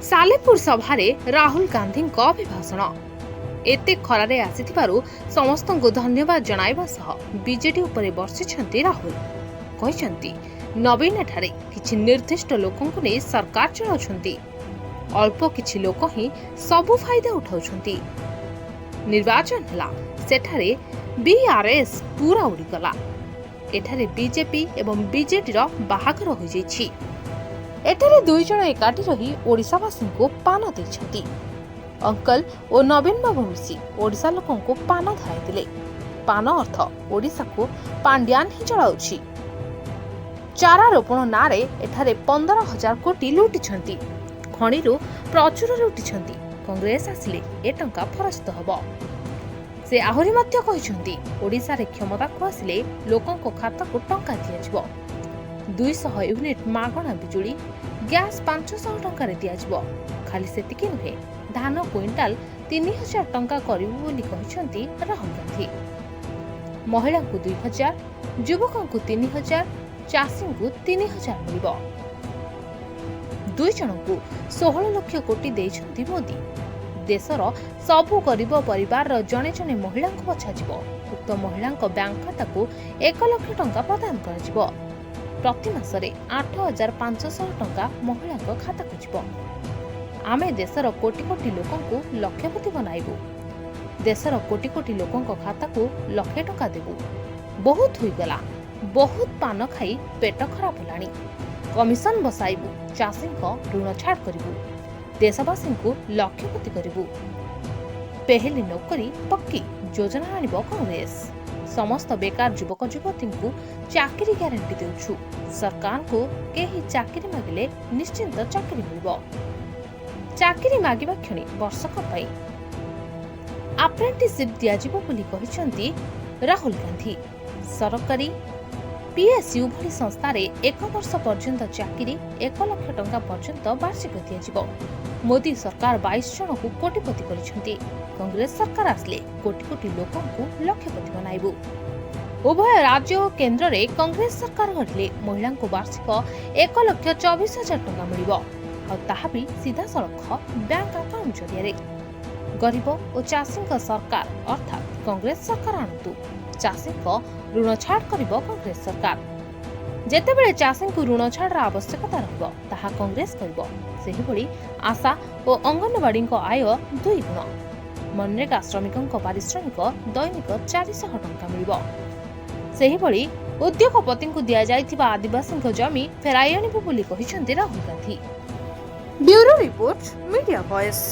सालेपुर सभारे राहुल गांधी अभिभाषण एते खरारे आसिथिबारु समस्तଙ୍କୁ धन्यवाद जणाइबा सह बीजेडी उपरे वर्षिछन्ति राहुल कहिसन्ति नवीन ठारे किछि निर्दिष्ट लोकंकु नै सरकार चलाउछन्ति अल्प किछि लोक ही सबु फायदा उठाउछन्ति निर्वाचन हला सेठारे बीआरएस पूरा उड़ी गला एठारे बीजेपी एवं बीजेडी रो बाहागर होई जैछि एठारे दुई जण एकाठी रही ओडिशावासी को पान दैछन्ति अंकल और नवीन बाबू मिसी ओडिशा लोकन को पान धराइदिले पान अर्थ ओडिशा को पांड्यान ही चलाउछि चारा रोपण नारे एठारे 15,000 कोटी लुटिछन्ति खणिरु प्रचुर लुटिछन्ति कांग्रेस आसिले ए टंका फरस्त हबो से आहुरी मध्य कहिसन्ति ओडिशा रे क्षमता को आसिले लोकन को खाता को टंका दियाजिबो 200 यूनिट मागणा बिजुली गैस 500 टंका रे दियाजिबो खाली सेतिकी नुहे धान क्विंटाल 3000 टंका करिबो बोली कहिसन्ति राहुल गांधी महिला को 2000 युवकों को 3000 चाषी को 3000 मिलिबो दुई जन को 16 लाख कोटी देइछन्ति मोदी देशर सबु गरीब परिवार जने जने महिला को बछा जिवो उक्त महिला बैंक खाता को 1 लाख टंका प्रदान कर प्रति मासरे 8,500 टंका महिला खाता को जिवो आमे देशर कोटी कोटी लोकं को लक्षपति बनाइबु देशर कोटी कोटी लोकं को खाता को लाख टंका देबु बहुत हुई गला बहुत पान खाई पेट खराब होलानी कमिशन बसाइबु चाषी ऋण छाड़ करिबु देशवासी को लक्षपति करिबु पहली नौकरी पक्की योजना आनिबो कांग्रेस समस्त बेकार युवक युवती को चाकरी गारंटी देउछु सरकार को केही चाकरी मागिले निश्चिंत चाकरी मिलिबो चाकरी मागिबा क्षणी वर्षक पाई अप्रेंटिसशिप दियाजिबो बोली कहिसन्ति राहुल गांधी सरकारी पीएसयू भली संस्था रे 1 वर्ष पर्यंत चाकरी 1 लाख टंका पर्यंत वार्षिक दियाजिबो मोदी सरकार 22 जन को कोटिपति करिसन्ति कांग्रेस सरकार आसले कोटी कोटी लोकन को लक्षपति बनाइबो उभय राज्य और केंद्र रे कांग्रेस सरकार गठले महिला को वार्षिक 1,24,000 टंका मिलिबो और ताहा भी सीधा सड़क बैंक अकाउंट जरिए गरीब और चाषी सरकार अर्थात कांग्रेस सरकार आणतु चाषी ऋण छाड़ करिबो कांग्रेस सरकार जेतेबेले चाषी को ऋण छाड़ आवश्यकता रहबो ताहा कांग्रेस करिबो सेहि भली आशा और अंगनवाड़ी आय 2 गुण मनरेगा श्रमिकों पारिश्रमिक दैनिक 400 टंका मिलिबो सेहि भली उद्योगपति को दिया जाइथिबा आदिवासी जमी फेराई आनिबो बोली कहिसन्ति Rahul Gandhi bureau report media voice.